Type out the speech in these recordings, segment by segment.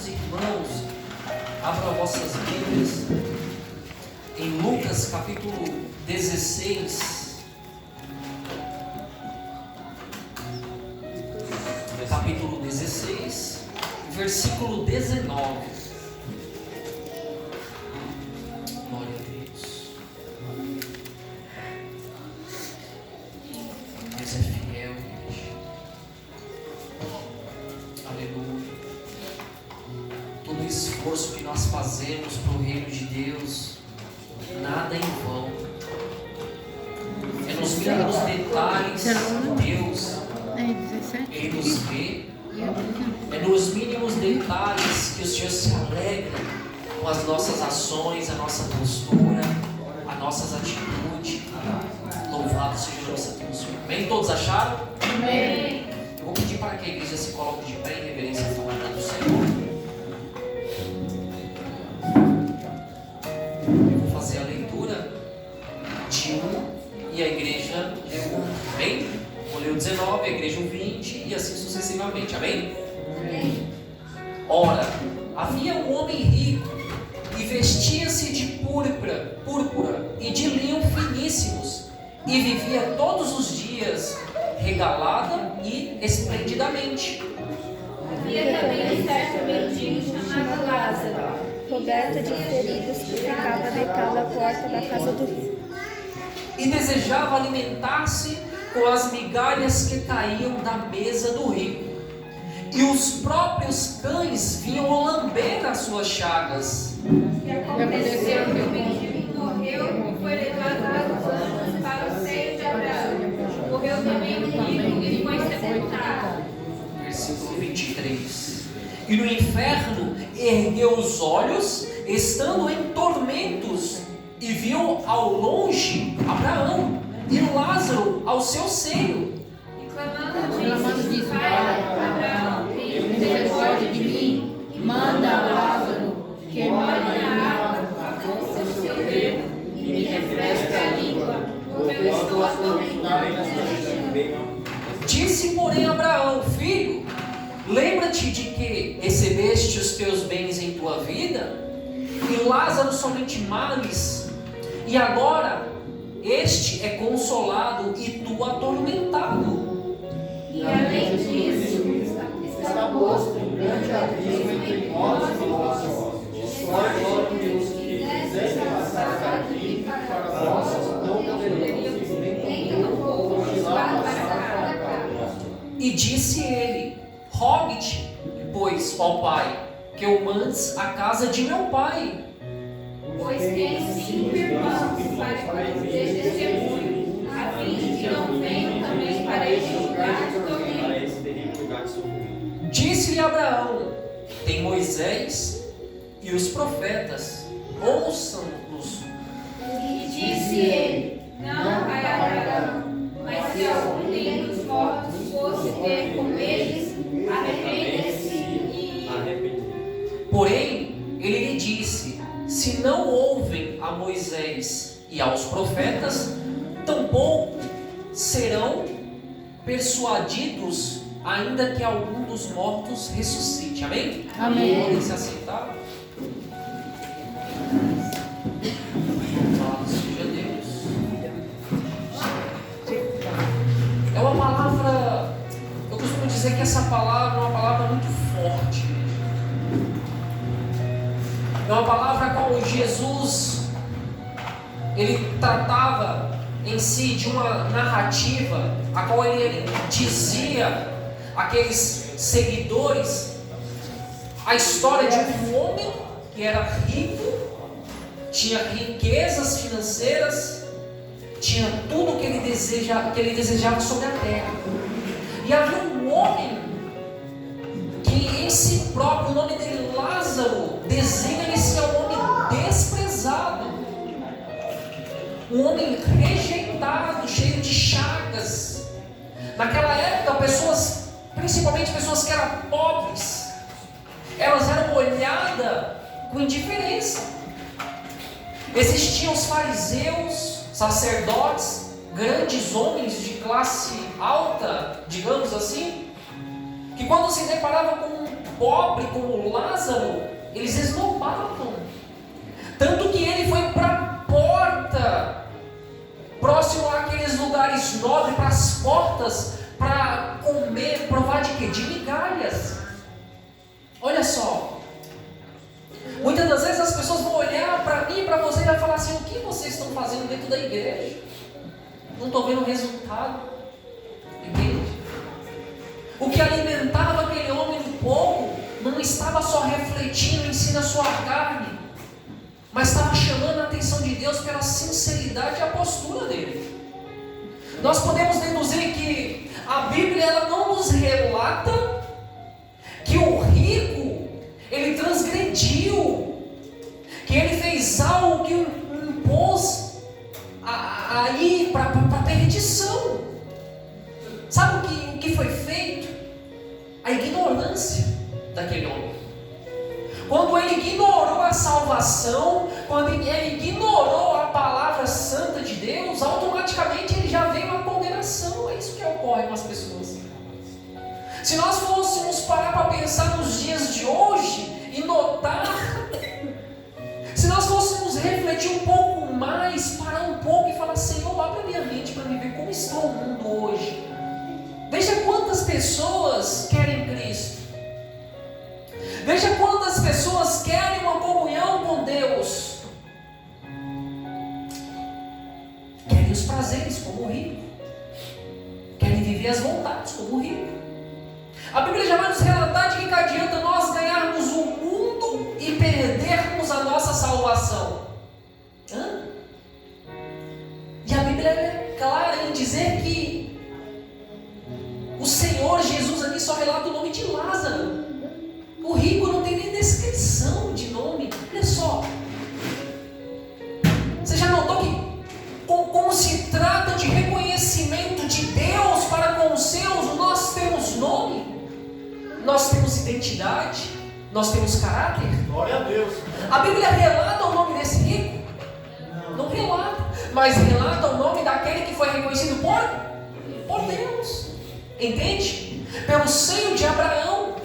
Amados irmãos, abram vossas Bíblias em Lucas capítulo 16. Capítulo 16, versículo 19. Glória a Deus. Deus é fiel, igreja. Aleluia. Todo esforço que nós fazemos para o reino de Deus, nada em vão. É nos mínimos detalhes que Deus, Ele nos vê. É nos mínimos detalhes que o Senhor se alegra com as nossas ações, a nossa postura, as nossas atitudes. Louvado seja o nosso Deus. Amém? Todos acharam? Amém. Eu vou pedir para que a igreja se coloque de pé em reverência à palavra do Senhor. Eu vou fazer a leitura de 1 e a igreja lê o 1. Amém? Vou ler o 19, a igreja o 20 e assim sucessivamente. Amém? Amém. Ora, havia um homem rico e vestia-se de púrpura e de linho finíssimos e vivia todos os dias regalada e esplendidamente. Havia também um certo mendigo chamado Lázaro, coberto de feridas, que ficava deitado à porta da casa do rico. E desejava alimentar-se com as migalhas que caíam da mesa do rico. E os próprios cães vinham lamber as suas chagas. E aconteceu que o mendigo morreu e foi levado pelos anjos para o seio de Abraão. Morreu também o rico e foi sepultado. Versículo 23. E no inferno ergueu os olhos, estando em tormentos, e viu ao longe Abraão e Lázaro ao seu seio. E clamando disse: Pai, Abraão, misericórdia de mim, manda a Lázaro, que molhe na água a ponta do seu dedo e me refresque a língua, porque eu estou atormentado nesta chama. Disse, porém, Abraão: Filho, lembra-te de que recebeste os teus bens em tua vida, e Lázaro somente males, e agora este é consolado e tu atormentado. E além disso, está posto um grande abismo entre nós e vós. De sorte que os que quisessem passar daqui para vós não poderiam nem tampouco levar para cá. E disse ele: Rogue-te, pois, ó Pai, que eu mandes a casa de meu pai. Pois tem 5 irmãos para que nos dê testemunho, a fim de que não venham também para este lugar de tormento. Disse-lhe Abraão: Tem Moisés e os profetas, ouçam-nos. E disse ele: Não, pai Abraão, mas se algum dos mortos fosse ter com eles, arrependa-se e... Porém, ele lhe disse: Se não ouvem a Moisés e aos profetas, tampouco serão persuadidos, ainda que algum dos mortos ressuscite. Amém? Amém. Podem se assentar. Louvado seja Deus. É uma palavra, eu costumo dizer que essa palavra é uma palavra muito forte. É uma palavra a qual Jesus, ele tratava em si de uma narrativa, a qual ele dizia àqueles seguidores a história de um homem que era rico, tinha riquezas financeiras, tinha tudo que ele desejava sobre a terra. E havia um homem que em si próprio, o nome dele Lázaro, desenha esse homem desprezado, um homem rejeitado, cheio de chagas. Naquela época, pessoas, principalmente pessoas que eram pobres, elas eram olhadas com indiferença. Existiam os fariseus, sacerdotes, grandes homens de classe alta, digamos assim, que quando se deparavam com pobre como Lázaro, eles esnobavam. Tanto que ele foi para a porta, próximo àqueles lugares nobres, para as portas, para comer, provar de quê? De migalhas. Olha só. Muitas das vezes as pessoas vão olhar para mim e para você e vai falar assim: o que vocês estão fazendo dentro da igreja? Não estou vendo resultado. Entende? O que alimentava aquele homem no pouco não estava só refletindo em si na sua carne, mas estava chamando a atenção de Deus pela sinceridade e a postura dele. Nós podemos deduzir que a Bíblia ela não nos relata que o rico ele transgrediu, que ele fez algo que o impôs a ir para a perdição. Sabe o que foi feito? A ignorância daquele homem. Quando ele ignorou a salvação, quando ele ignorou a palavra santa de Deus, automaticamente ele já veio a condenação. É isso que ocorre com as pessoas. Se nós fôssemos parar para pensar nos dias de hoje e notar, se nós fôssemos refletir um pouco mais, parar um pouco e falar: Senhor, abre minha mente para me ver como está o mundo hoje. Veja quantas pessoas querem Cristo. Veja quantas pessoas querem uma comunhão com Deus. Querem os prazeres como o rico. Querem viver as vontades como o rico. A Bíblia já vai nos relatar de que adianta nós ganharmos o mundo e perdermos a nossa salvação. E a Bíblia é clara em dizer que o Senhor Jesus aqui só relata o nome de Lázaro. O rico não tem nem descrição de nome. Olha só. Você já notou que como se trata de reconhecimento de Deus para com os seus, nós temos nome, nós temos identidade, nós temos caráter? Glória a Deus. A Bíblia relata o nome desse rico? Não relata. Mas relata o nome daquele que foi reconhecido por Deus. Entende? Pelo seio de Abraão,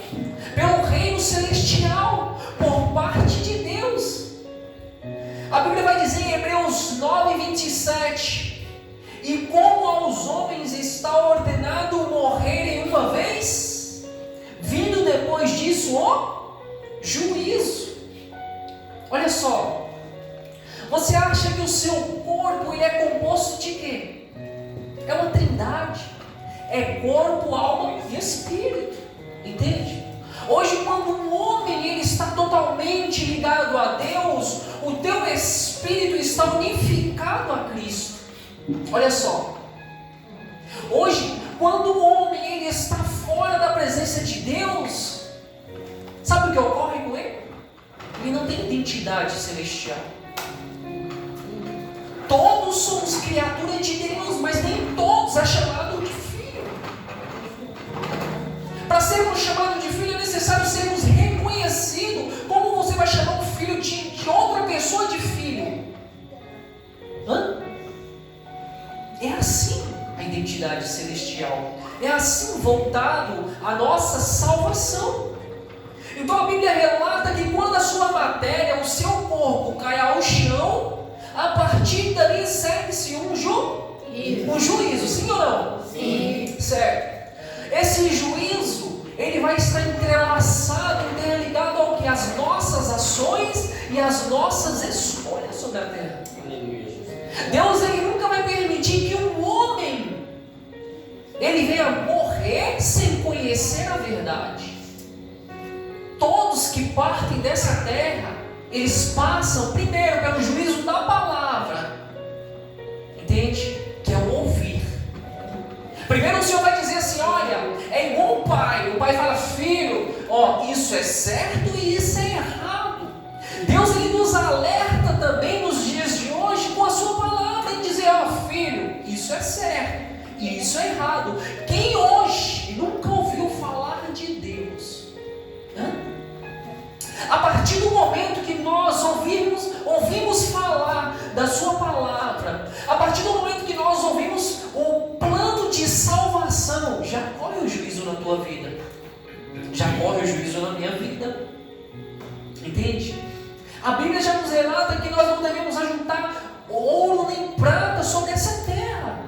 pelo reino celestial, por parte de Deus. A Bíblia vai dizer em Hebreus 9:27: e como aos homens está ordenado morrerem uma vez, vindo depois disso o juízo. Olha só, você acha que o seu corpo ele é composto de quê? É uma trindade. É corpo, alma e espírito. Entende? Hoje, quando um homem ele está totalmente ligado a Deus, o teu espírito está unificado a Cristo. Olha só. Hoje, quando o homem ele está fora da presença de Deus, sabe o que ocorre com ele? Ele não tem identidade celestial. Todos somos criaturas de Deus, mas nem todos é chamado de filho. Para sermos chamados de filho é necessário sermos reconhecidos. Como você vai chamar um filho de outra pessoa de filho? É assim a identidade celestial. É assim voltado à nossa salvação. Então a Bíblia relata que quando a sua matéria, o seu corpo cai ao chão, a partir dali segue-se um juízo, sim ou não? Sim. Certo. Esse juízo, ele vai estar entrelaçado, interligado ao que? As nossas ações e as nossas escolhas sobre a terra. Deus ele nunca vai permitir que um homem ele venha morrer sem conhecer a verdade. Todos que partem dessa terra, eles passam primeiro pelo juízo da palavra. Entende? Que é o ouvir. Primeiro o Senhor vai dizer assim: olha, é igual o pai. O pai fala: filho, isso é certo e isso é errado. Deus ele nos alerta também nos dias de hoje com a sua palavra e dizer: filho, isso é certo e isso é errado. Quem hoje nunca ouviu falar de Deus? A partir do momento que nós ouvimos falar da sua palavra, a partir do momento que nós ouvimos o plano de salvação, já corre o juízo na tua vida. já corre o juízo na minha vida. Entende? A Bíblia já nos relata que nós não devemos ajuntar ouro nem prata sobre essa terra,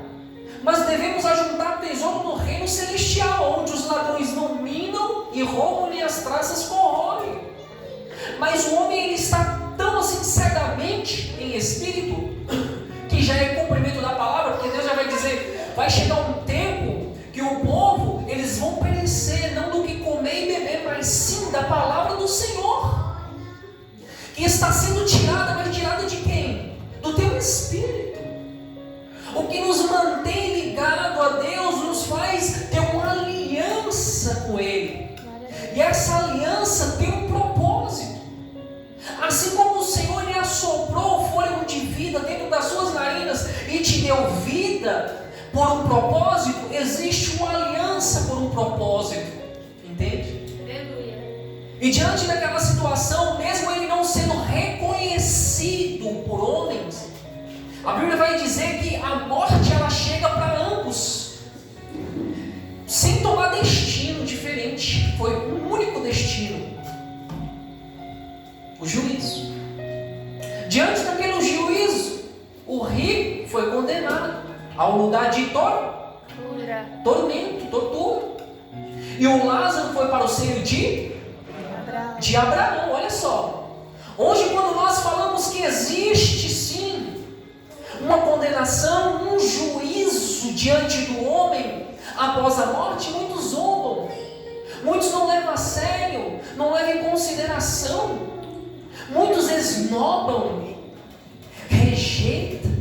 mas devemos ajuntar tesouro no reino celestial, onde os ladrões não minam e roubam e as traças corroem. Mas o homem ele está tão assim cegamente em espírito, que já é cumprimento da palavra, porque Deus já vai dizer, vai chegar um tempo que o povo, eles vão perecer, não do que comer e beber, mas sim da palavra do Senhor, que está sendo tirada, mas tirada de quem? Do teu espírito. O que nos mantém ligado a Deus, nos faz ter uma aliança com Ele, e essa aliança tem um propósito. Assim como o Senhor lhe assoprou o fôlego de vida dentro das suas narinas e te deu vida por um propósito, existe uma aliança por um propósito, entende? Aleluia. E diante daquela situação, mesmo ele não sendo reconhecido por homens, a Bíblia vai dizer que a morte ela chega para ambos, sem tomar destino diferente. Foi um único destino: o juízo. Diante daquele juízo, o rico foi condenado ao lugar de tormento, tortura. E o Lázaro foi para o seio de Abraão. Olha só. Hoje, quando nós falamos que existe sim uma condenação, um juízo diante do homem após a morte, muitos zombam, muitos não levam a sério, não levam em consideração, muitos esnobam, rejeitam.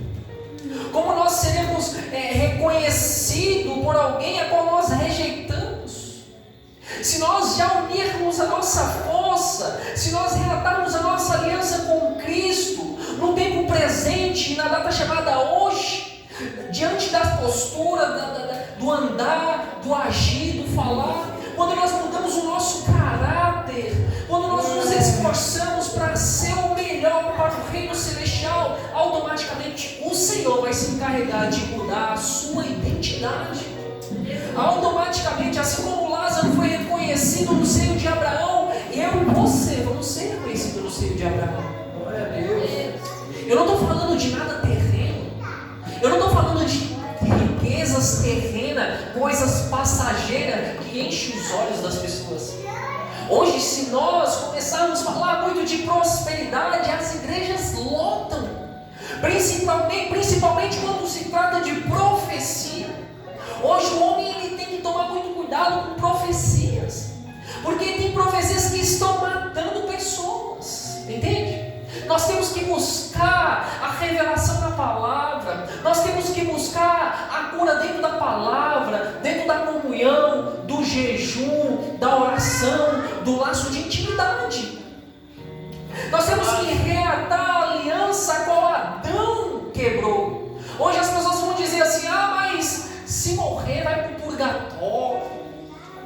Como nós seremos reconhecidos por alguém a qual nós rejeitamos? Se nós já unirmos a nossa força, se nós relatarmos a nossa aliança com Cristo, no tempo presente, na data chamada hoje, diante da postura, do andar, do agir, do falar, quando nós mudamos o nosso caráter, quando nós nos esforçamos para ser o melhor para o reino celestial, automaticamente o Senhor vai se encarregar de mudar a sua identidade. Automaticamente, assim como Lázaro foi reconhecido no seio de Abraão, eu e você vamos ser reconhecidos no seio de Abraão. Glória a Deus. Eu não estou falando de nada terreno, eu não estou falando de riquezas terrenas, coisas passageiras que enchem os olhos das pessoas. Hoje, se nós começarmos a falar muito de prosperidade, as igrejas lotam, principalmente quando se trata de profecia. Hoje o homem ele tem que tomar muito cuidado com profecias, porque tem profecias que estão matando pessoas, entende? Nós temos que buscar a revelação da palavra, nós temos que buscar a cura dentro da palavra, dentro da comunhão, do jejum, da oração, do laço de intimidade. Nós temos que reatar a aliança a qual Adão quebrou. Hoje as pessoas vão dizer assim: mas se morrer vai para o purgatório,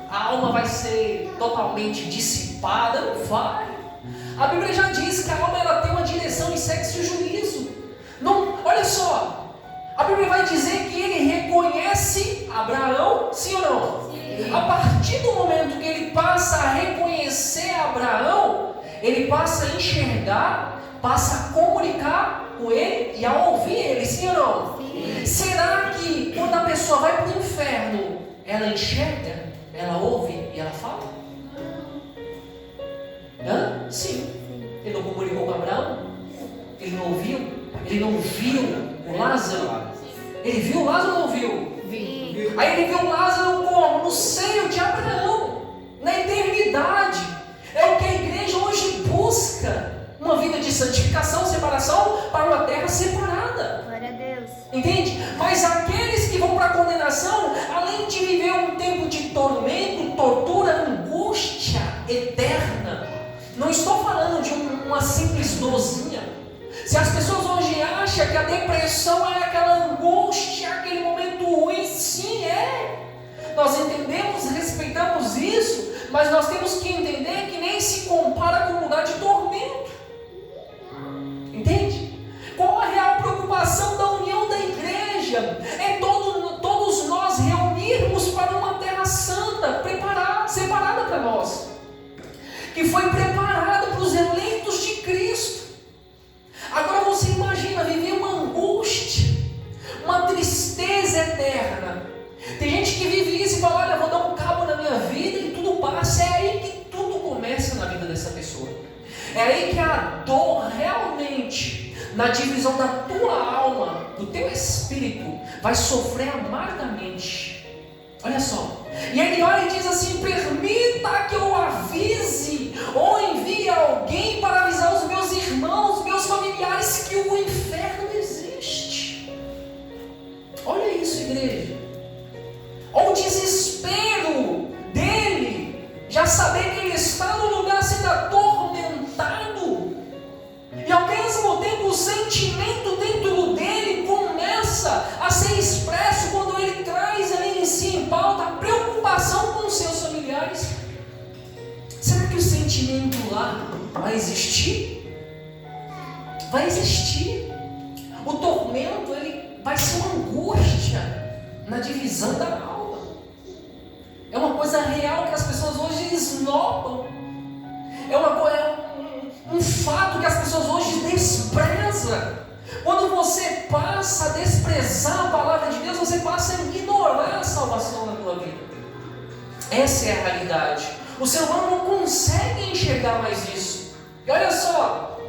a alma vai ser totalmente dissipada. Não vai. A Bíblia já diz que a alma ela tem uma direção e segue-se o juízo. Não, olha só, a Bíblia vai dizer que ele reconhece Abraão, sim ou não? Sim. A partir do momento que ele passa a reconhecer Abraão, ele passa a enxergar, passa a comunicar com ele e a ouvir ele, sim ou não? Sim. Será que quando a pessoa vai para o inferno, ela enxerga, ela ouve e ela fala? Sim. Ele não comunicou com Abraão? Ele não ouviu? Ele não viu o Lázaro? Ele viu o Lázaro ou não viu? Viu. Aí ele viu o Lázaro como? No seio de Abraão, na eternidade. É o que a igreja hoje busca: uma vida de santificação, separação para uma terra separada. Glória a Deus. Entende? Mas aqueles que vão para a condenação, além de viver um tempo de tormento, tortura, angústia eterna. Não estou falando de uma simples dorzinha. Se as pessoas hoje acham que a depressão é aquela angústia, aquele momento ruim, sim, é. Nós entendemos, respeitamos isso, mas nós temos que entender que nem se compara com um lugar de tormento. Entende? Qual a real preocupação da união da igreja? É todos nós reunirmos para uma terra santa, separada para nós. É aí que a dor realmente, na divisão da tua alma, do teu espírito, vai sofrer amargamente. Olha só. E ele olha e diz assim: permita que eu avise ou envie alguém para avisar os meus irmãos, meus familiares, que o inferno existe. Olha isso, igreja. Olha o desespero dele, já saber que ele está no lugar sendo atormentado, e ao mesmo tempo o sentimento dentro dele começa a ser expresso quando ele traz ali em si em pauta a preocupação com os seus familiares. Será que o sentimento lá vai existir? Vai existir. O tormento, ele vai ser uma angústia na divisão da alma. É uma coisa real que as pessoas hoje esnobam. É um fato que as pessoas hoje desprezam. Quando você passa a desprezar a palavra de Deus, você passa a ignorar a salvação na tua vida. Essa é a realidade. O ser humano não consegue enxergar mais isso. E olha só,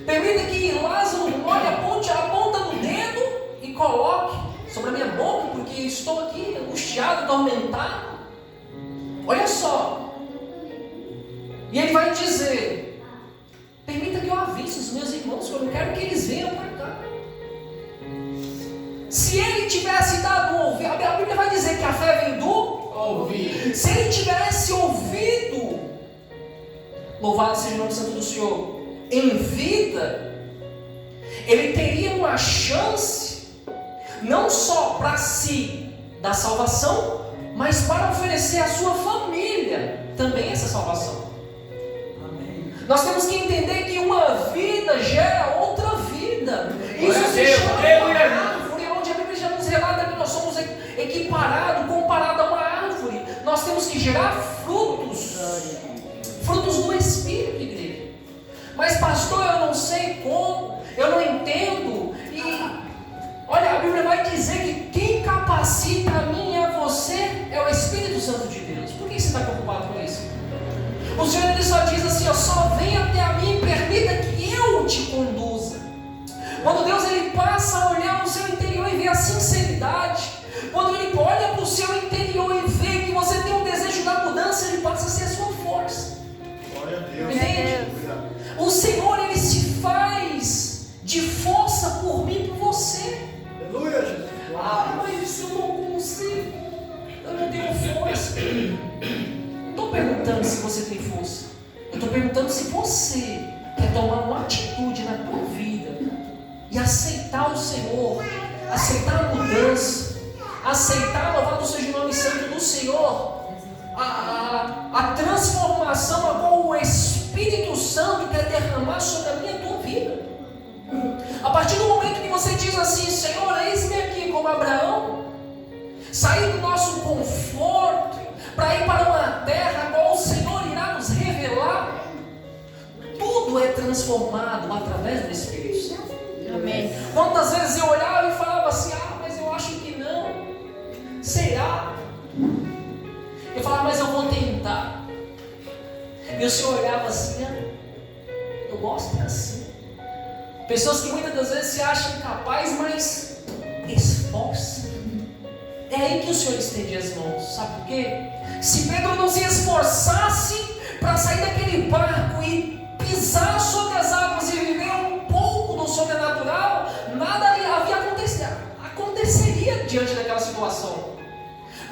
permita que Lázaro olhe, aponte a ponta do dedo e coloque sobre a minha boca, porque estou aqui angustiado, atormentado. Olha só. E ele vai dizer: permita que eu avise os meus irmãos, que eu não quero que eles venham para cá. Se ele tivesse dado um ouvido, a Bíblia vai dizer que a fé vem do ouvir. Se ele tivesse ouvido, louvado seja o nome santo do Senhor, em vida, ele teria uma chance, não só para si da salvação, mas para oferecer à sua família também essa salvação. Amém. Nós temos que entender que uma vida gera outra vida. Isso se chama árvore, onde a Bíblia já nos relata que nós somos equiparados, comparados a uma árvore. Nós temos que gerar frutos, frutos do Espírito, igreja. Mas pastor, eu não sei como, eu não entendo. E olha, a Bíblia vai dizer que quem capacita a mim e a você é o Espírito Santo de Deus. Por que você está preocupado com isso? O Senhor, ele só diz assim: ó, só vem até a mim e permita que eu te conduza. Quando Deus ele passa a olhar no seu interior e vê a sinceridade, quando ele olha para o seu interior e vê que você tem um desejo da mudança, ele passa a ser a sua força. Glória a Deus. Entende? O Senhor, ele se faz de força por mim e por você. Aleluia, Jesus. Ah, mas eu não consigo, eu não tenho força. Não estou perguntando se você tem força, eu estou perguntando se você quer tomar uma atitude na tua vida e aceitar o Senhor, aceitar a mudança, aceitar, louvado seja o nome santo do Senhor, a transformação a qual o Espírito Santo quer derramar sobre a minha e a tua vida. A partir do momento que você diz assim: Senhor, eis-me aqui, como Abraão, sair do nosso conforto para ir para uma terra a qual o Senhor irá nos revelar, tudo é transformado através do Espírito Santo. Amém. Quantas vezes eu olhava e falava assim: ah, mas eu acho que não, será? Eu falava: mas eu vou tentar. E o Senhor olhava assim: ah, eu gosto assim. Pessoas que muitas das vezes se acham incapazes, mas esforçam. É aí que o Senhor estende as mãos. Sabe por quê? Se Pedro não se esforçasse para sair daquele barco e pisar sobre as águas e viver um pouco do sobrenatural, nada aconteceria diante daquela situação.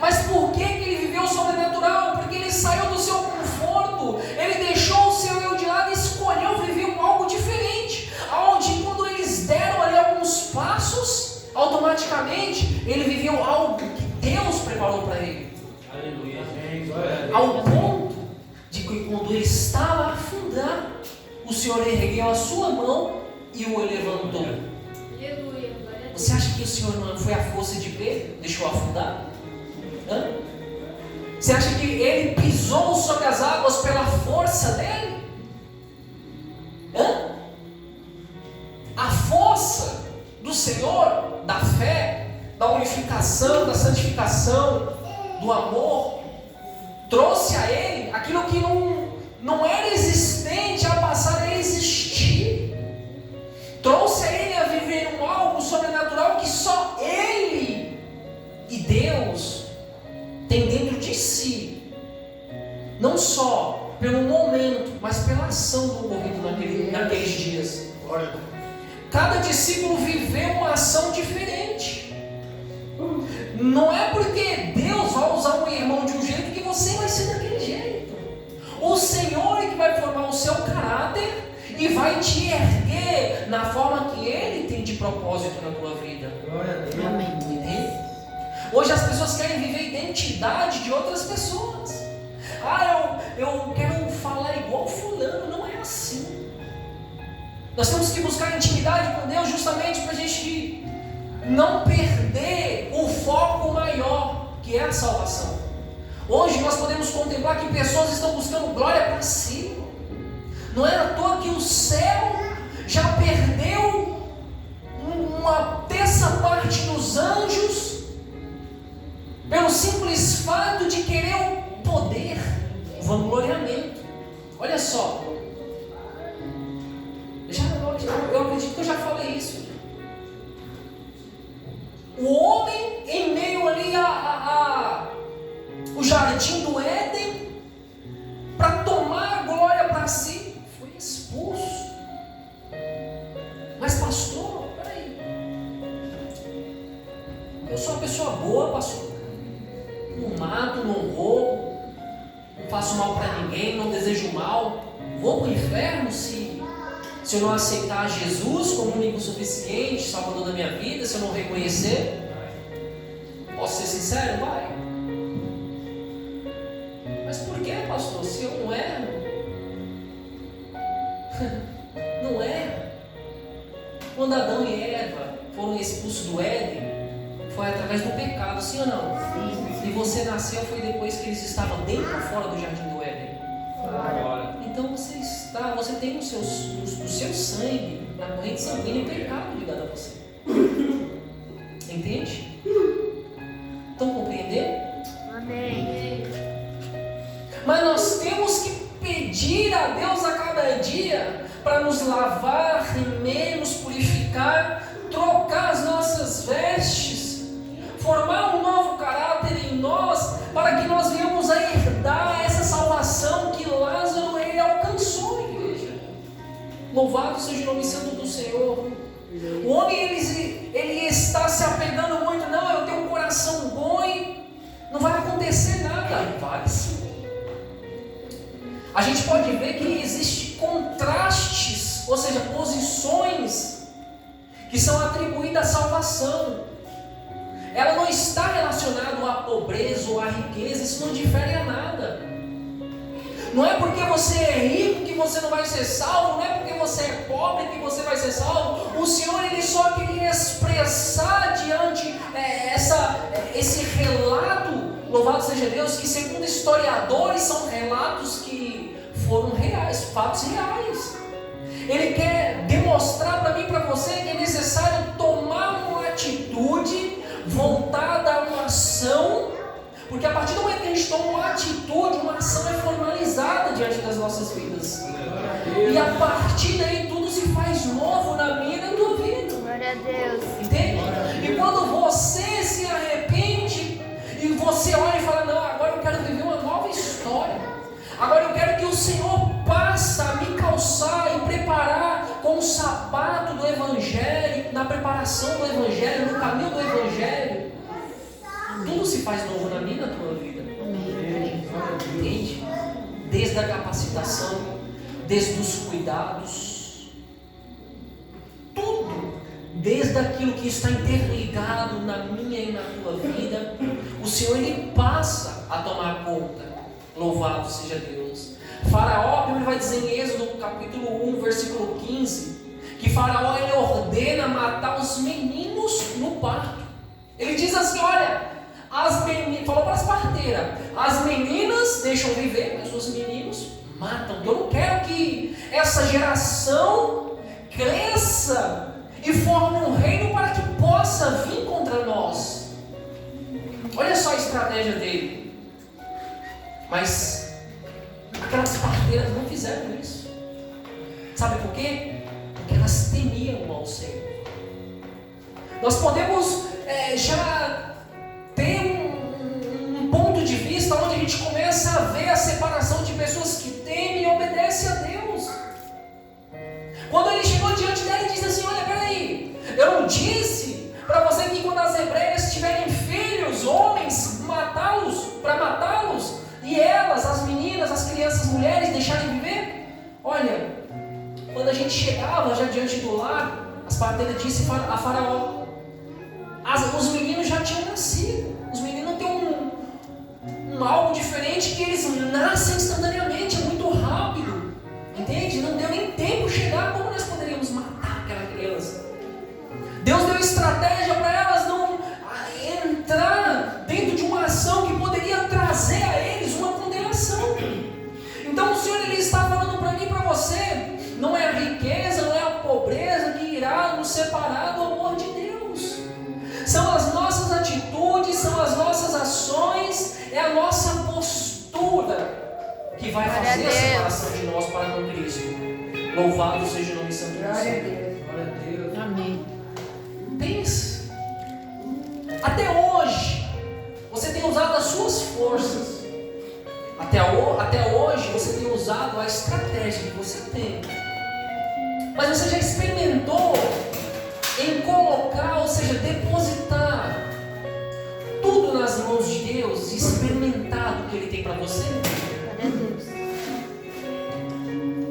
Mas por que ele viveu o sobrenatural? Porque ele saiu do seu conforto, ele deixou o seu eu de lado e escolheu viver algo diferente, onde quando eles deram ali alguns passos, automaticamente ele viveu algo que Deus preparou para ele. Aleluia. Ao ponto de que quando ele estava a afundar, o Senhor ergueu a sua mão e o levantou. Você acha que o Senhor não foi a força de Pedro? Deixou afundar? Hã? Você acha que ele pisou sobre as águas pela força dele? Hã? A força do Senhor, da fé, da unificação, da santificação, do amor, trouxe a ele aquilo que não era existente a partir só Ele e Deus têm dentro de si, não só pelo momento, mas pela ação do ocorrido naqueles dias. Cada discípulo viveu uma ação diferente. Não é porque Deus vai usar um irmão de um jeito que você vai ser daquele jeito. O Senhor é que vai formar o seu caráter e vai te erguer na forma que Ele tem de propósito na tua vida. Amém. Entende? Hoje as pessoas querem viver a identidade de outras pessoas. Eu quero falar igual fulano. Não é assim. Nós temos que buscar intimidade com Deus justamente para a gente não perder o foco maior, que é a salvação. Hoje nós podemos contemplar que pessoas estão buscando glória para si. Não é à toa que o céu já perdeu uma terça parte dos anjos pelo simples fato de querer o poder, o vangloriamento. Olha só, eu acredito que eu já falei isso. O homem em meio ali o jardim do Éden, para tomar a glória para si, foi expulso. Mas pastor, peraí, eu sou uma pessoa boa, pastor. Não mato, não roubo, não faço mal para ninguém, não desejo mal. Vou para o inferno se eu não aceitar Jesus como único suficiente, salvador da minha vida, se eu não reconhecer? Posso ser sincero? Vai. Mas por que, pastor? Se eu não erro? Não erro. Quando Adão e Eva foram expulsos do Éden, foi através do pecado, sim ou não? Sim. E você nasceu foi depois que eles estavam dentro ou fora do jardim do Éden? Fora. Então você tem no seu sangue, na corrente sanguínea, o pecado ligado a você. Entende? Estão compreendendo? Amém. Mas nós temos que pedir a Deus a cada dia para nos lavar, remir, nos purificar, trocar as nossas vestes, formar um novo caráter em nós, para que nós venhamos a herdar essa salvação que Lázaro ele alcançou, igreja. Louvado seja o nome santo do Senhor. O homem ele está se apegando muito, não, eu tenho um coração bom e não vai acontecer nada. Vai sim. A gente pode ver que existem contrastes, ou seja, posições que são atribuídas à salvação. Ela não está relacionada à pobreza ou à riqueza, isso não difere a nada. Não é porque você é rico que você não vai ser salvo, não é porque você é pobre que você vai ser salvo. O Senhor ele só queria expressar diante esse relato, louvado seja Deus, que segundo historiadores são relatos que foram reais, fatos reais. Ele quer demonstrar para mim e para você que é necessário tomar uma atitude voltada a uma ação, porque a partir do momento que a gente toma uma atitude, uma ação é formalizada diante das nossas vidas. E a partir daí tudo se faz novo na minha e na tua vida. Glória a Deus. Entende? E quando você se arrepende e você olha e fala, não, agora eu quero viver uma nova história. Agora eu quero que o Senhor passe a me calçar e preparar com o sapato do Evangelho, na preparação do Evangelho, no caminho do Evangelho. Tudo se faz novo na minha e na tua vida. Entende? Desde a capacitação, desde os cuidados, tudo, desde aquilo que está interligado na minha e na tua vida, o Senhor ele passa a tomar conta. Louvado seja Deus. Faraó, a Bíblia vai dizer em Êxodo capítulo 1, versículo 15, que Faraó ele ordena matar os meninos no parto. Ele diz assim, olha, as meninas, falou para as parteiras, as meninas deixam viver, mas os meninos matam. Eu não quero que essa geração cresça e forme um reino para que possa vir contra nós. Olha só a estratégia dele. Mas aquelas parteiras não fizeram isso. Sabe por quê? Porque elas temiam ao Senhor. Nós podemos já ter um ponto de vista onde a gente começa a ver a separação de pessoas que temem e obedecem a Deus. Quando ele chegou diante dela e disse assim: olha, peraí, eu não disse para você que quando as hebreias tiverem filhos, homens, para matá-los, e elas, as meninas, as crianças, as mulheres, deixarem viver? Olha, quando a gente chegava já diante do lar, as parteiras disse a Faraó, os meninos já tinham nascido. Os meninos têm algo diferente, que eles nascem instantaneamente, é muito rápido, entende? Não deu nem tempo chegar. Como nós poderíamos matar aquela criança? Deus deu estratégia para elas não entrar dentro de uma ação que poderia trazer a eles uma condenação. Então o Senhor, Ele está falando para mim e para você: não é a riqueza, não é a pobreza que irá nos separar do amor de Deus. São as nossas atitudes, são as nossas ações, é a nossa postura que vai fazer a separação de nós para com Cristo. Louvado seja o nome santo do Senhor. Glória a Deus. Amém. Pense. Até hoje, você tem usado as suas forças. Até hoje, você tem usado a estratégia que você tem. Mas você já experimentou em colocar, ou seja, depositar tudo nas mãos de Deus e experimentar o que Ele tem para você? Glória a Deus.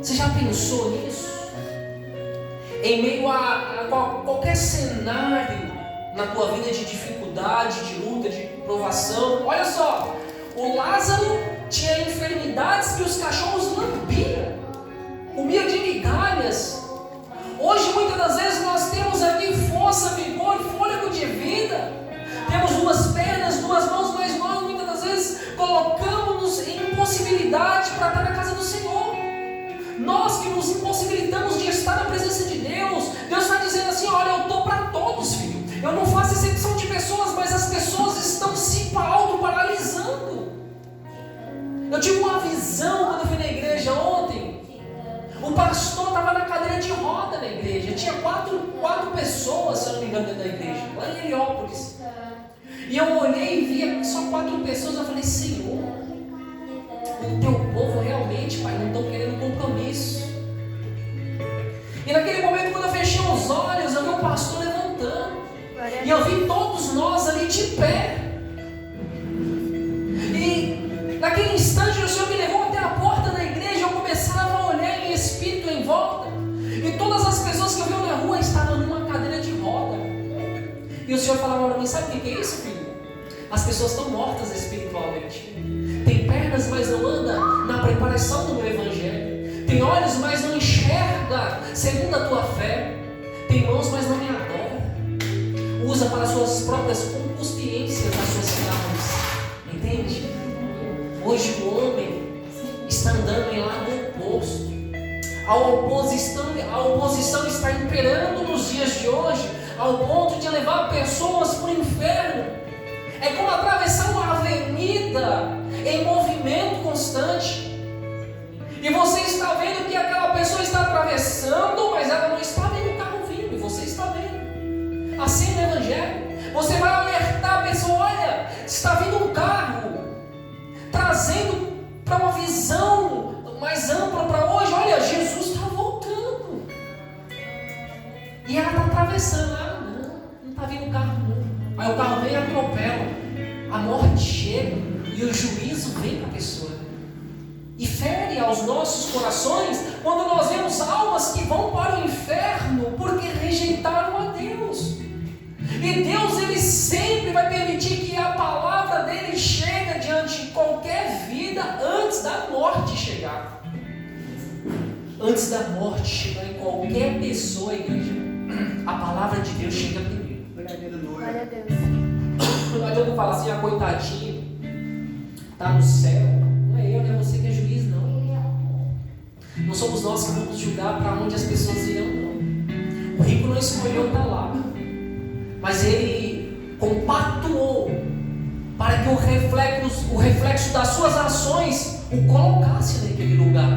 Você já pensou nisso? Em meio a qualquer cenário na tua vida de dificuldade, de luta, de provação. Olha só, o Lázaro tinha enfermidades que os cachorros lambiam, comia de migalhas. Hoje, muitas das vezes, nós temos aqui força, vigor, fôlego de vida. Temos 2 pernas, 2 mãos, mas nós, muitas das vezes, colocamos-nos em impossibilidade para estar na casa do Senhor. Nós que nos impossibilitamos de estar na presença de Deus. Deus está dizendo assim: olha, eu estou para todos, filho. Eu não faço exceção de pessoas, mas as pessoas estão se autoparalisando. Eu tive uma visão quando eu fui na igreja ontem. O pastor estava na cadeira de roda na igreja. Tinha quatro pessoas, se eu não me engano, dentro da igreja, lá em Heliópolis. E eu olhei e via só 4 pessoas. Eu falei: Senhor, o teu povo realmente, Pai, não estão querendo compromisso. E naquele momento, quando eu fechei os olhos, eu vi o pastor levantando. E eu vi todos nós ali de pé. E naquele instante o Senhor me levou até a porta da igreja. Eu começava a olhar em espírito em volta. E todas as pessoas que eu vi na rua estavam numa cadeira de roda. E o Senhor falava para mim: sabe o que é isso, filho? As pessoas estão mortas espiritualmente. Tem pernas, mas não anda na preparação do meu evangelho. Tem olhos, mas não enxerga segundo a tua fé. Tem mãos, mas não me adora. Usa para suas próprias concupiscências as suas carnes. Entende? Hoje o homem está andando em lado oposto. A oposição está imperando nos dias de hoje, ao ponto de levar pessoas para o inferno. É como atravessar uma avenida em movimento constante. E você está vendo que aquela pessoa está atravessando, mas ela não está vendo o carro vindo, e você está vendo. Assim no Evangelho, você vai alertar a pessoa: olha, está vindo um carro, trazendo para uma visão mais ampla para hoje. Olha, Jesus está voltando. E ela está atravessando. Não está vindo o carro não. Aí o carro vem e atropela. A morte chega e o juízo vem para a pessoa. E fere aos nossos corações quando nós vemos almas que vão para o inferno porque rejeitaram a Deus. E Deus, Ele sempre vai permitir que a palavra dEle chegue diante de qualquer vida antes da morte chegar. Antes da morte chegar em qualquer pessoa, igreja, a palavra de Deus chega primeiro. Glória a Deus. Não adianta falar assim: coitadinho, está no céu. Não é eu, não é você que é juiz, não. Não somos nós que vamos julgar para onde as pessoas irão, não. O rico não escolheu estar lá, mas ele compactuou para que o reflexo das suas ações o colocasse naquele lugar.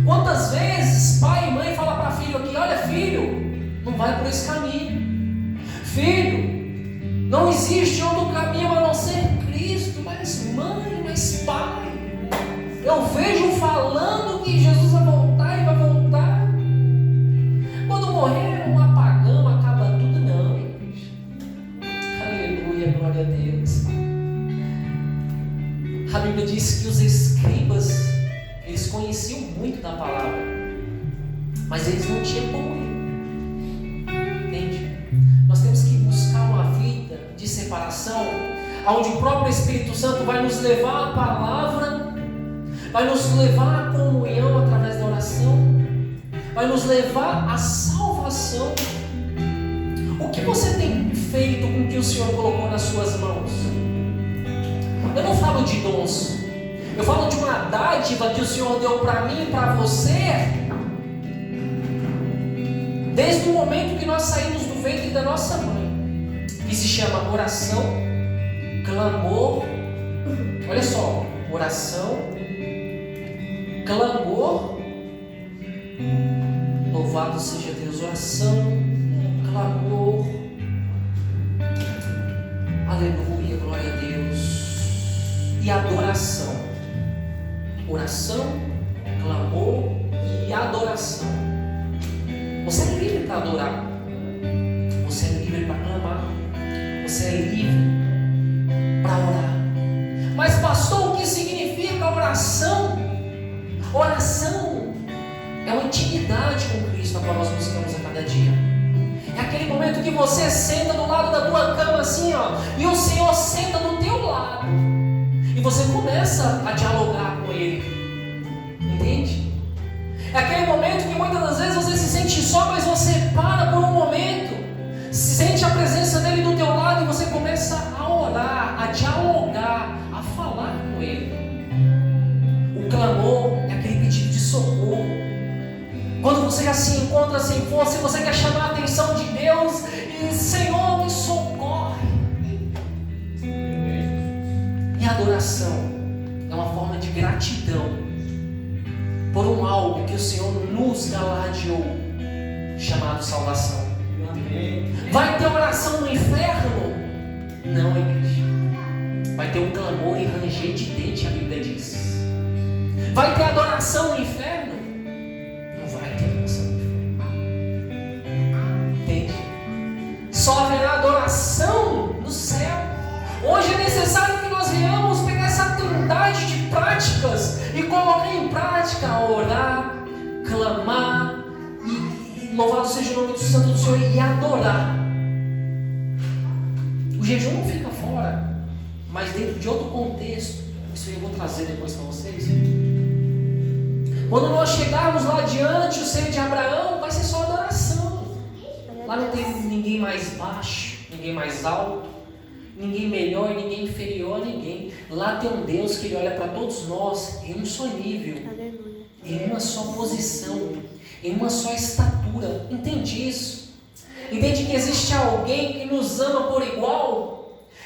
Quantas vezes pai e mãe falam para filho aqui: olha, filho, não vai por esse caminho. Filho, não existe outro caminho a não ser Cristo. Mas mãe, mas pai, eu vejo falando que Jesus vai voltar e vai voltar. Quando morrer um apagão, acaba tudo. Não, igreja. Aleluia, glória a Deus. A Bíblia diz que os escribas, eles conheciam muito da palavra, mas eles não tinham comunhão. Entende? Nós temos que buscar uma vida de separação, onde o próprio Espírito Santo vai nos levar à palavra, vai nos levar à comunhão através da oração, vai nos levar à salvação. O que você tem feito com o que o Senhor colocou nas suas mãos? Eu não falo de dons, eu falo de uma dádiva que o Senhor deu para mim e para você, desde o momento que nós saímos do ventre da nossa mãe, que se chama oração, clamor. Olha só, oração, clamor, louvado seja Deus, oração, clamor, aleluia, glória a Deus, e adoração. Oração, clamor e adoração. Você é livre para adorar, você é livre para clamar, você é livre para orar. Mas pastor, o que significa oração? Oração é uma intimidade com Cristo, a qual nós buscamos a cada dia. É aquele momento que você senta do lado da tua cama assim, ó, e o Senhor senta do teu lado, e você começa a dialogar com Ele. Entende? É aquele momento que muitas das vezes você se sente só, mas você para por um momento, sente a presença dele do teu lado e você começa a orar, a dialogar, a falar com ele. O clamor é aquele pedido de socorro. Quando você já se encontra sem força e você quer chamar a atenção de Deus e Senhor, me socorre. E a adoração é uma forma de gratidão por um algo que o Senhor nos galardeou, chamado salvação. Vai ter oração no inferno? Não, igreja. Vai ter um clamor e ranger de dente, a Bíblia diz. Vai ter adoração no inferno? Não vai ter adoração no inferno. Entende? Só haverá adoração no céu. Hoje é necessário que nós venhamos pegar essa trindade de práticas e colocar em prática, orar, clamar e louvado seja o nome do Santo do Senhor e adorar. O jejum não fica fora, mas dentro de outro contexto. Isso eu vou trazer depois para vocês. Quando nós chegarmos lá diante, o seio de Abraão vai ser só adoração. Lá não tem ninguém mais baixo, ninguém mais alto, ninguém melhor, ninguém inferior a ninguém. Lá tem um Deus que ele olha para todos nós em um só nível, em uma só posição, em uma só estatura. Entende isso? Entende que existe alguém que nos ama por igual?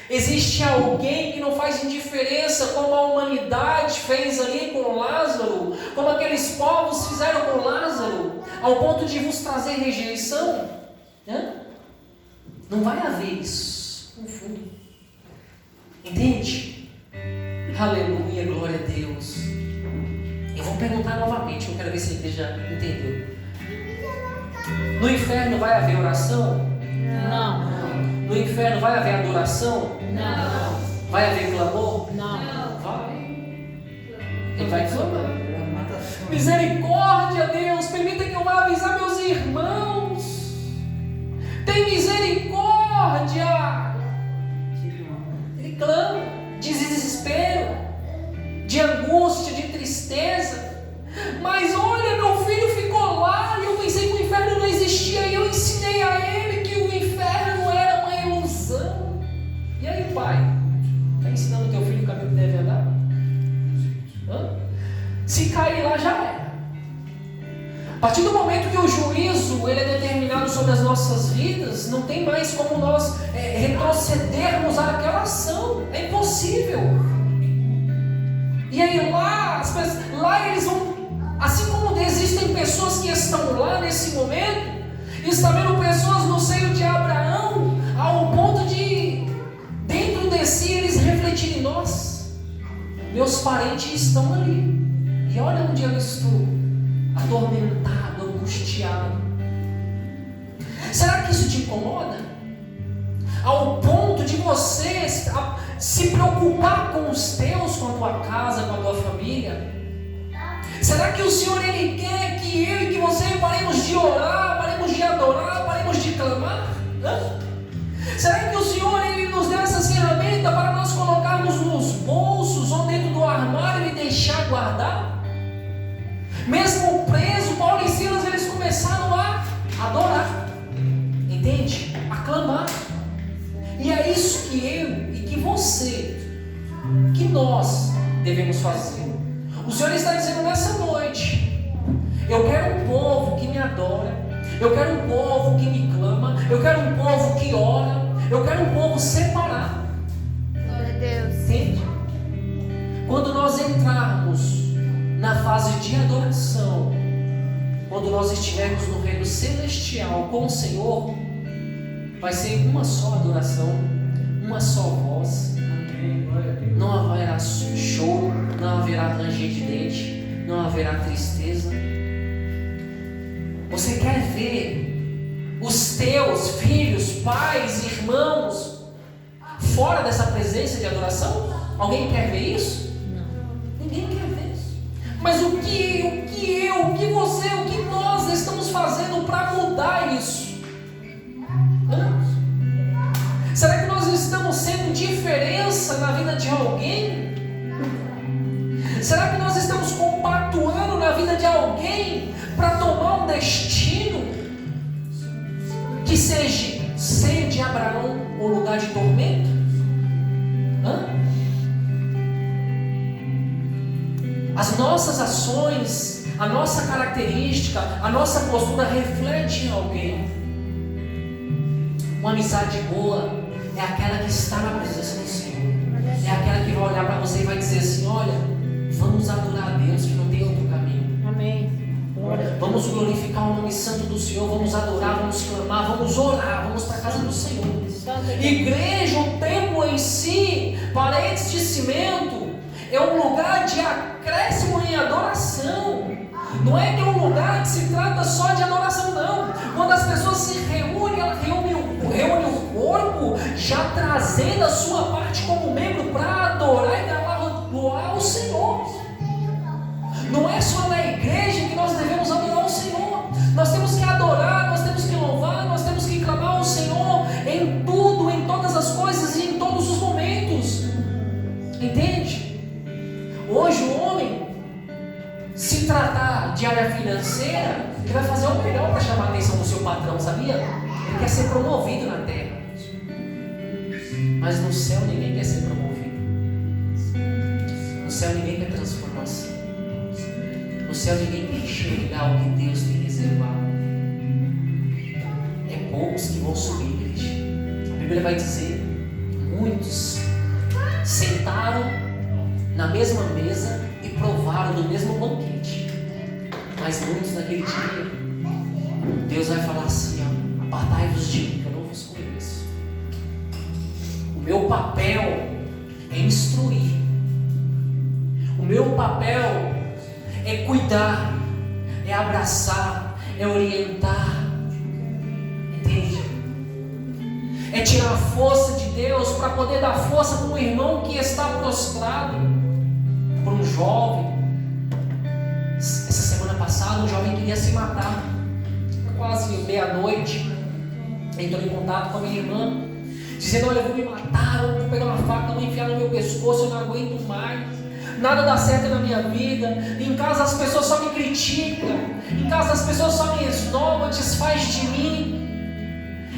Existe alguém que não faz indiferença, como a humanidade fez ali com Lázaro, como aqueles povos fizeram com Lázaro, ao ponto de vos trazer rejeição? Não vai haver isso. Confunde. Entende? Aleluia, glória a Deus. Eu vou perguntar novamente, eu quero ver se a igreja entendeu. No inferno vai haver oração? Não. No inferno vai haver adoração? Não. Vai haver clamor? Não. Vai. Ele vai clamar. Misericórdia, Deus, permita que eu vá avisar meus irmãos. Tem misericórdia. Ele clama de desespero, de angústia, de tristeza. Mas olha, meu filho ficou lá e eu pensei que o inferno não existia e eu ensinei a ele que o inferno era uma ilusão. E aí, pai? Está ensinando teu filho o caminho que deve andar? Se cair lá, já era. A partir do momento que o juízo ele é determinado sobre as nossas vidas, não tem mais como nós retrocedermos àquela ação. É impossível. E aí lá eles vão, assim como existem pessoas que estão lá nesse momento, está vendo pessoas no seio de Abraão, de nós, meus parentes estão ali. E olha onde eu estou, atormentado, angustiado. Será que isso te incomoda? Ao ponto de você se preocupar com os teus, com a tua casa, com a tua família? Será que o Senhor Ele quer que eu e que você paremos de orar, paremos de adorar, paremos de clamar? Será que o Senhor Ele nos deu essas ferramentas para nós colocarmos nos bolsos ou dentro do armário e deixar guardar? Mesmo preso, Paulo e Silas, eles começaram a adorar, entende? A clamar. E é isso que eu e que você, que nós devemos fazer. O Senhor está dizendo nessa noite: eu quero um povo que me adora, eu quero um povo que me clama, eu quero um povo que ora, eu quero um povo separado. Glória a Deus. Entende? Quando nós entrarmos na fase de adoração, quando nós estivermos no reino celestial com o Senhor, vai ser uma só adoração, uma só voz. Não haverá choro, não haverá ranger de dente, não haverá tristeza. Você quer ver os teus filhos, pais, irmãos fora dessa presença de adoração? Alguém quer ver isso? Não. Ninguém quer ver isso. Mas o que você, o que nós estamos fazendo para mudar isso? Será que nós estamos sendo diferença na vida de alguém? Será que nós estamos compactuando na vida de alguém para tomar um destino que seja de Abraão um lugar de tormento? As nossas ações, a nossa característica, a nossa postura reflete em alguém. Uma amizade boa é aquela que está na presença do Senhor. É aquela que vai olhar para você e vai dizer assim: olha, vamos adorar a Deus, que não tem outro caminho. Amém. Vamos glorificar o nome santo do Senhor, vamos adorar, vamos clamar, vamos orar, vamos para a casa do Senhor. Igreja, o templo em si, paredes de cimento, é um lugar de acréscimo em adoração. Não é que é um lugar que se trata só de adoração, não. Quando as pessoas se reúnem, elas reúnem o corpo, já trazendo a sua parte como membro para adorar e louvar o Senhor. Não é só na igreja que nós devemos adorar o Senhor. Nós temos que adorar, nós temos que louvar, nós temos que clamar ao Senhor em tudo, em todas as coisas e em todos os momentos. Entende? Hoje o homem, se tratar de área financeira, ele vai fazer o melhor para chamar a atenção do seu patrão, sabia? Ele quer ser promovido na terra. Mas no céu ninguém quer ser promovido. No céu ninguém quer transformação. No céu ninguém quer enxergar o que Deus tem reservado. É poucos que vão subir, igreja. A Bíblia vai dizer: muitos sentaram na mesma mesa e provaram do mesmo banquete. Mas muitos naquele dia, Deus vai falar assim: ó, apartai-vos de mim, que eu não vos conheço. O meu papel é instruir. O meu papel é cuidar, é abraçar, é orientar. Entende? É tirar a força de Deus para poder dar força para um irmão que está prostrado, para um jovem. Essa semana passada um jovem queria se matar. Quase meia-noite, entrou em contato com a minha irmã, dizendo: olha, eu vou me matar, eu vou pegar uma faca, vou enfiar no meu pescoço, eu não aguento mais, nada dá certo na minha vida, em casa as pessoas só me criticam, em casa as pessoas só me esnobam, desfaz de mim.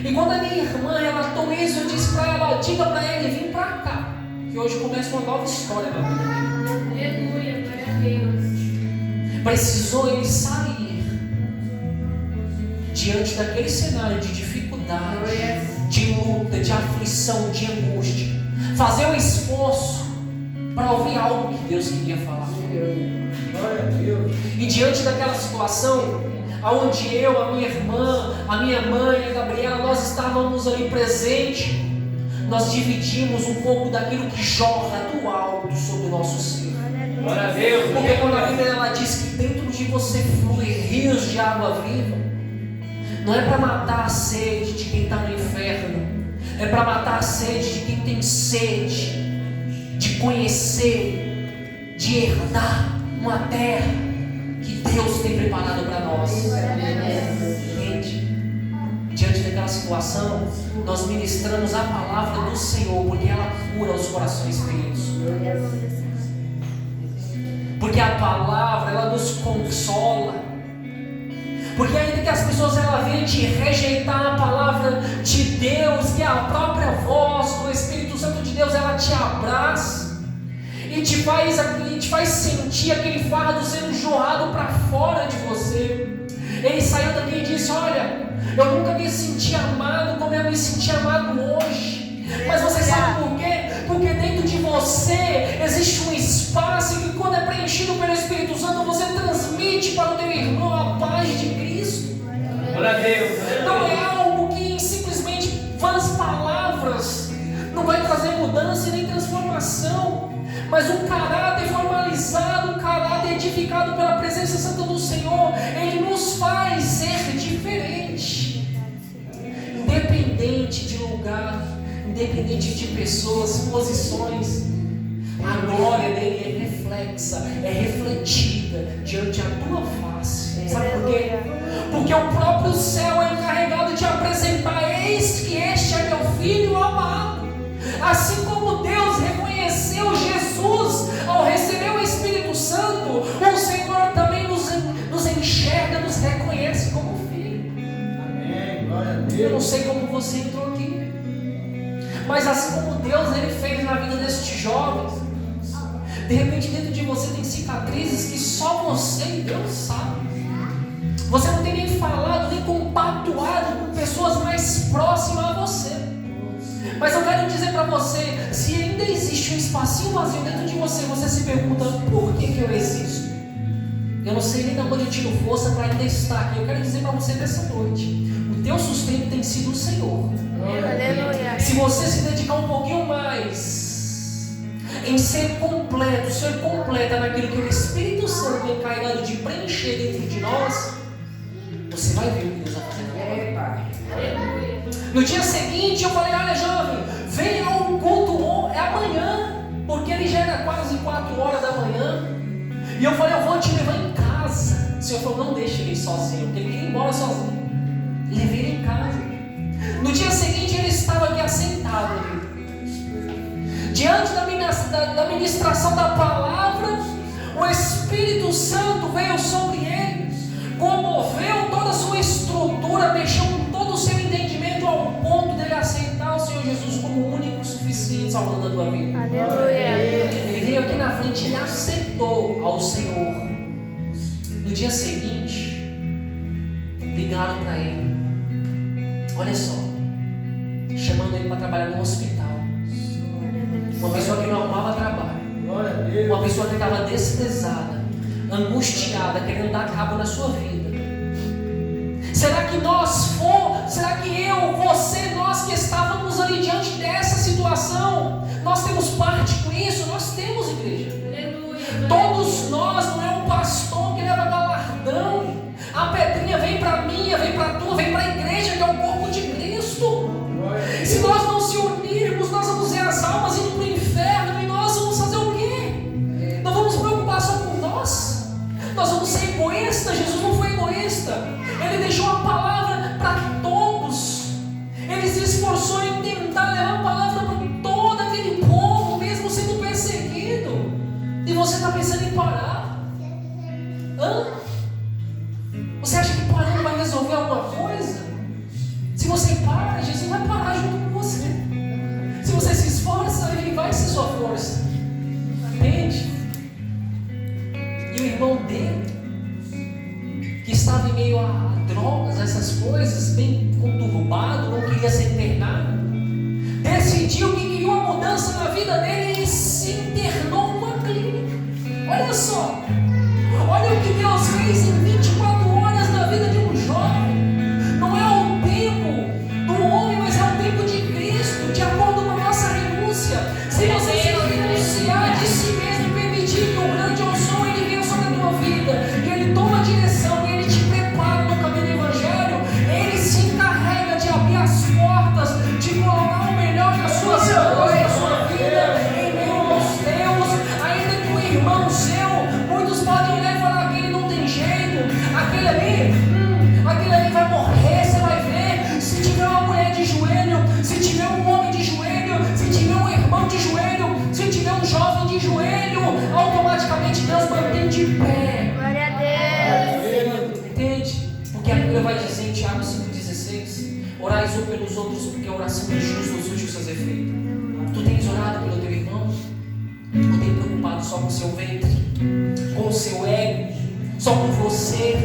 E quando a minha irmã relatou isso, eu disse para ela: diga para ele vir para cá, que hoje começa uma nova história na vida dele. Aleluia, glória a Deus. Precisou ele sair diante daquele cenário de dificuldade, de luta, de aflição, de angústia, fazer um esforço para ouvir algo que Deus queria falar. E diante daquela situação, onde eu, a minha irmã, a minha mãe, a Gabriela, nós estávamos ali presentes, nós dividimos um pouco daquilo que jorra do alto sobre o nosso ser. Glória a Deus. Porque quando a Bíblia ela diz que dentro de você flui rios de água viva, não é para matar a sede de quem está no inferno, é para matar a sede de quem tem sede de conhecer, de herdar uma terra que Deus tem preparado para nós. Entende? Diante daquela situação, nós ministramos a palavra do Senhor, porque ela cura os corações feridos. Porque a palavra, ela nos consola. Porque ainda que as pessoas ela venham te rejeitar a palavra de Deus, que é a própria voz do Espírito Santo de Deus, ela te abraça e te faz sentir aquele fardo sendo jorrado para fora de você. Ele saiu daqui e disse: olha, eu nunca me senti amado como eu me senti amado hoje. Mas você sabe por quê? Porque dentro de você existe um espaço que quando é preenchido pelo Espírito Santo, você transmite para o teu irmão a paz de Cristo. Glória a Deus. Não é algo que simplesmente vãs palavras não vai trazer mudança e nem transformação, mas um caráter formalizado, um caráter edificado pela presença santa do Senhor, ele nos faz ser diferente, independente de lugar, independente de pessoas, posições. A glória dele é reflexa, é refletida diante da tua face. Sabe por quê? Porque o próprio céu é encarregado de apresentar: eis que este é meu filho amado. Assim como Deus reconheceu Jesus ao receber o Espírito Santo, o Senhor também nos enxerga, nos reconhece como filho. Amém. Glória a Deus. Eu não sei como você entrou aqui, mas assim como Deus ele fez na vida destes jovens, de repente dentro de você tem cicatrizes que só você e Deus sabe. Você não tem nem falado, nem compactuado com pessoas mais próximas a você. Mas eu quero dizer para você, se ainda existe um espacinho vazio dentro de você, você se pergunta: por que eu existo? Eu não sei nem de onde eu tiro força para ainda estar aqui. Eu quero dizer para você nessa noite: o teu sustento tem sido o Senhor. Aleluia. Se você se dedicar um pouquinho mais em ser completo, ser completa naquilo que o Espírito Santo é encarregado de preencher dentro de nós, você vai ver o que Deus vai fazer na tua vida. No dia seguinte eu falei: olha, jovem, venha ao culto, é amanhã, porque ele já era quase 4 horas da manhã. E eu falei: eu vou te levar em casa. O Senhor falou: não deixe ele sozinho, porque ele queria ir embora sozinho. Levei ele em casa. No dia seguinte ele estava aqui assentado ali. Diante da ministração da palavra, o Espírito Santo veio sobre ele, comoveu toda a sua estrutura, mexeu com todo o seu entendimento ao ponto dele aceitar o Senhor Jesus como o único e suficiente salvador da tua vida. Aleluia. Ele veio aqui na frente e aceitou ao Senhor. No dia seguinte, ligaram para ele, olha só, chamando ele para trabalhar no hospital. Uma pessoa que não arrumava trabalho, Glória a Deus. uma pessoa que estava despesada, angustiada, querendo dar cabo na sua vida. Será que será que eu, você, nós que estávamos ali diante dessa situação, nós temos parte com isso? Nós temos, igreja. Todos nós, não é um pastor que leva galardão. A pedrinha vem para mim, vem para tu, vem para a igreja, que é o corpo de Cristo. Se nós não se unirmos, nós vamos ver as almas indo para o inferno, e nós vamos fazer o quê? Nós vamos preocupar só com nós? Nós vamos ser egoístas? Jesus não foi egoísta. Ele deixou a palavra para todos. Ele se esforçou em tentar levar a palavra para todo aquele povo, mesmo sendo perseguido. E você está pensando em parar? Você acha que parando vai resolver alguma coisa? Se você para, Jesus vai parar junto com você. Se você se esforça, Ele vai ser sua força. Entende? E o irmão dele, que estava em meio a drogas, essas coisas, bem conturbado, não queria ser internado, decidiu que queria uma mudança na vida dele e se internou numa clínica. Olha só, olha o que Deus fez em 24 horas na vida de um jovem. Não é o tempo do homem, mas é o tempo de Cristo, de acordo com a nossa renúncia. Se você renunciar de si irmão seu, muitos podem olhar e falar: aquele não tem jeito, aquele ali vai morrer, você vai ver. Se tiver uma mulher de joelho, se tiver um homem de joelho, se tiver um irmão de joelho, se tiver um jovem de joelho, automaticamente Deus mantém de pé. Glória a Deus. Entende? Porque a Bíblia vai dizer em Tiago 5,16: orais um pelos outros, porque a oração do justo surte os seus efeitos. Tu tens orado pelo teu irmão? Ou tem preocupado só com o seu ventre, com o seu ego, só com você?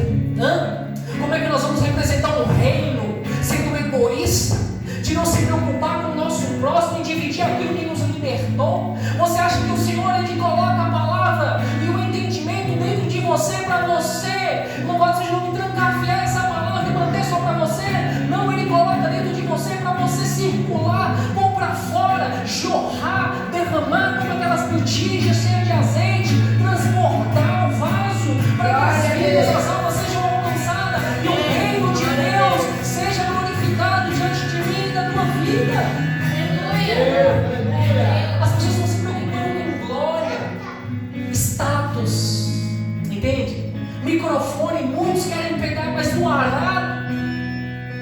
Como é que nós vamos representar um reino sendo egoísta, de não se preocupar com o nosso próximo e dividir aquilo que nos libertou? Você acha que o Senhor, Ele coloca a palavra e o entendimento dentro de você para você? Louvado seja o nome, trancafiar essa palavra e manter só para você? Não, Ele coloca dentro de você para você circular, pôr para fora, jorrar, derramar como aquelas botijas cheias de azeite, transportar o vaso para que as vidas, as almas sejam alcançadas e o reino de Deus seja glorificado diante de mim e da tua vida. As pessoas estão se preocupando com glória, status, entende? Microfone, muitos querem pegar, mas no arado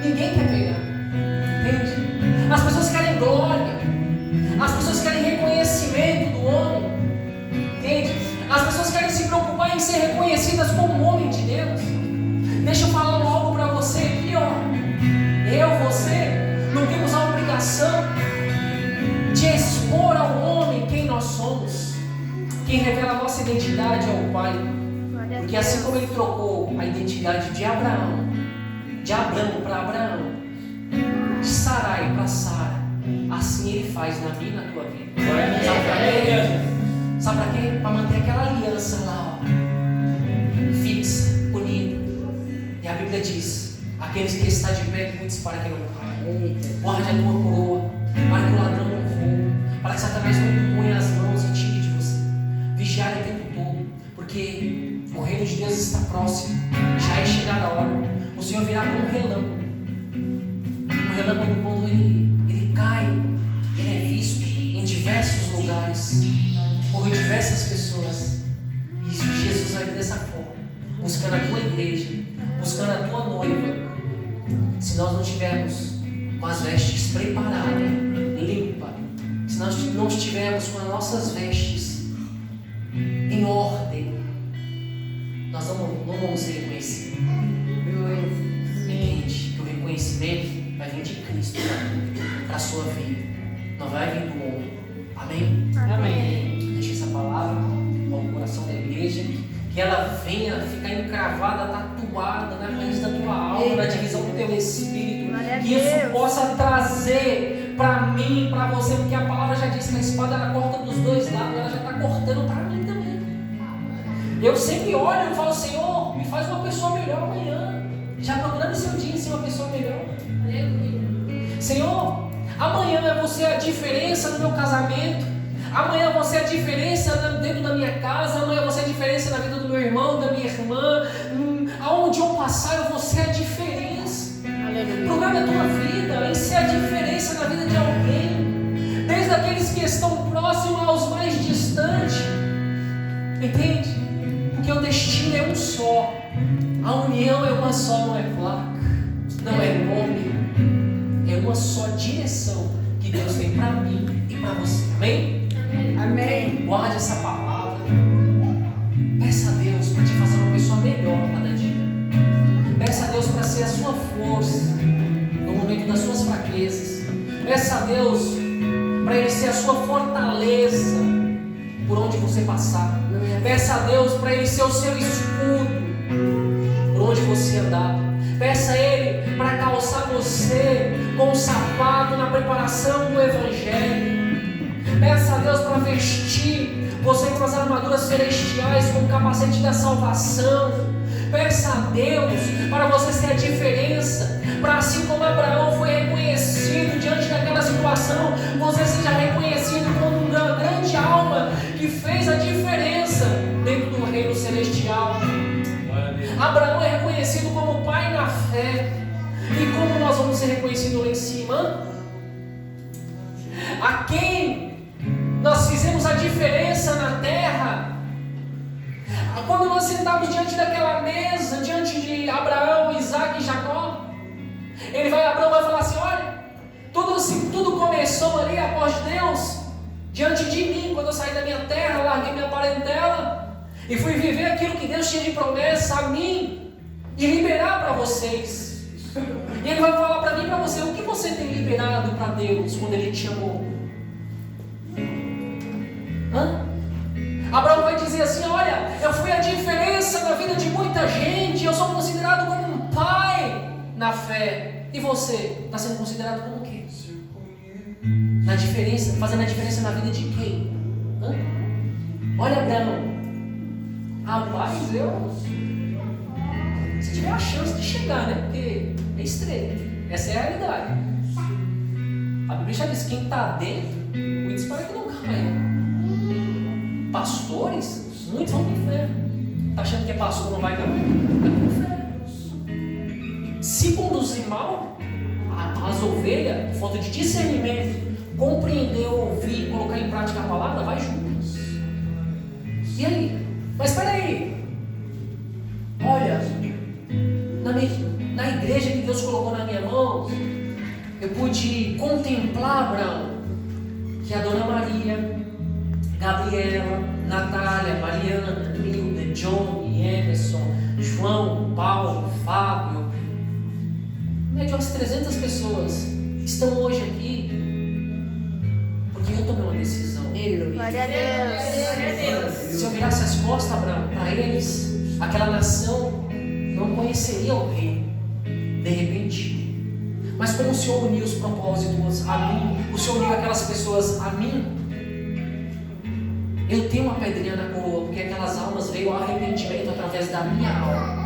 ninguém quer pegar, entende? As pessoas querem glória, as pessoas querem reconhecimento do homem, entende? As pessoas querem se preocupar em ser reconhecidas como homem de Deus. Deixa eu falar algo para você aqui, ó. Você não temos a obrigação de expor ao homem quem nós somos. Quem revela a nossa identidade é o Pai. Porque assim como Ele trocou a identidade de Abraão para Abraão, de Sarai para Sara, assim Ele faz na minha e na tua vida. Sabe para quê? Sabe para quê? Para manter aquela aliança lá, ó, fixa, unida. E a Bíblia diz: aqueles que estão de pé, que muitos para que não caia. Guarde a tua coroa, para que o ladrão não roube, para que Satanás não ponha as mãos e tire de você. Vigiar o tempo todo, porque o reino de Deus está próximo, já é chegada a hora. O Senhor virá como um relâmpago. Um relâmpago, quando ele cai, ele é visto em diversos lugares, por diversas pessoas. E Jesus vai dessa forma, buscando a tua igreja, buscando a tua noiva. Se nós não tivermos com as vestes preparadas, limpas, se nós não estivermos com as nossas vestes em ordem, nós não vamos ser reconhecidos. Entende que o reconhecimento vai vir de Cristo para a sua vida, não vai vir do homem. Amém? Amém. Deixa essa palavra ao coração da igreja, que ela venha ficar encravada, tatuada na raiz da tua alma, na divisão do teu espírito, que isso possa trazer para mim, para você, porque a palavra já diz que a espada ela corta dos dois lados, ela já está cortando para mim também. Eu sempre olho e falo: Senhor, me faz uma pessoa melhor amanhã. Já programe seu dia em ser uma pessoa melhor. Senhor, amanhã você é a diferença no meu casamento. Amanhã você é a diferença dentro da minha casa. Amanhã você é a diferença na vida do meu irmão, da minha irmã. Aonde eu passar, eu vou ser a diferença. Programa a tua vida em ser a diferença na vida de alguém, desde aqueles que estão próximos aos mais distantes. Entende? Porque o destino é um só. A união é uma só, não é placa, não é nome. É uma só direção que Deus tem para mim e para você. Amém? Amém. Guarde essa palavra. Peça a Deus para te fazer uma pessoa melhor cada dia. Peça a Deus para ser a sua força no momento das suas fraquezas. Peça a Deus para Ele ser a sua fortaleza por onde você passar. Peça a Deus para Ele ser o seu escudo por onde você andar. Peça a Ele para calçar você com o sapato na preparação do Evangelho. Peça a Deus para vestir você com as armaduras celestiais, com o capacete da salvação. Peça a Deus para você ser a diferença, para assim como Abraão foi reconhecido diante daquela situação, você seja reconhecido como uma grande alma que fez a diferença dentro do reino celestial. Abraão é reconhecido como pai na fé. E como nós vamos ser reconhecidos lá em cima? A quem nós fizemos a diferença na terra, sentados diante daquela mesa, diante de Abraão, Isaac e Jacó, Abraão vai falar assim: olha, tudo começou ali após Deus, diante de mim, quando eu saí da minha terra, larguei minha parentela e fui viver aquilo que Deus tinha de promessa a mim e liberar para vocês. E Ele vai falar para mim e para você: o que você tem liberado para Deus quando Ele te chamou? Abraão vai dizer assim: olha, eu fui a diferença na vida de muita gente, eu sou considerado como um pai na fé. E você está sendo considerado como o quê? Na diferença, fazendo a diferença na vida de quem? Olha, Abraão, rapaz, se tiver a chance de chegar, né? Porque é estreito, essa é a realidade. A Bíblia já diz: quem está dentro, cuide para que não caia. Pastores, muitos vão para o inferno. Está achando que é pastor, não vai não? Vai para o inferno. Se conduzir mal, as ovelhas, por falta de discernimento, compreender, ouvir, colocar em prática a palavra, vai juntas. E aí? Mas espera aí. Olha, na igreja que Deus colocou na minha mão, eu pude contemplar, Abraão, que a Dona Maria, Gabriela, Natália, Mariana, Nilda, John, Emerson, João, Paulo, Fábio, de umas 300 pessoas estão hoje aqui porque eu tomei uma decisão. Glória a Deus. Se eu virasse as costas, Abraão, para eles, aquela nação não conheceria o rei de repente. Mas como o Senhor uniu os propósitos a mim, o Senhor uniu aquelas pessoas a mim, eu tenho uma pedrinha na coroa, porque aquelas almas veio ao arrependimento através da minha alma.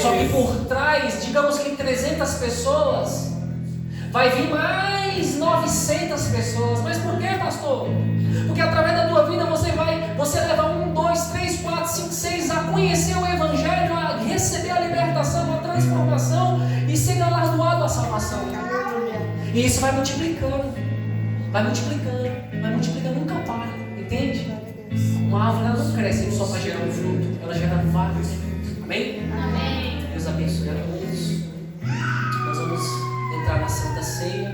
Só que por trás, digamos que 300 pessoas, vai vir mais 900 pessoas. Mas por quê, pastor? Porque através da tua vida você leva 1, 2, 3, 4, 5, 6 a conhecer o Evangelho, a receber a libertação, a transformação e ser galardoado a salvação. E isso vai multiplicando, nunca para, entende? Uma árvore ela não cresce só para gerar um fruto, ela gera vários frutos. Amém? Amém. Deus abençoe a todos. Nós vamos entrar na Santa Ceia.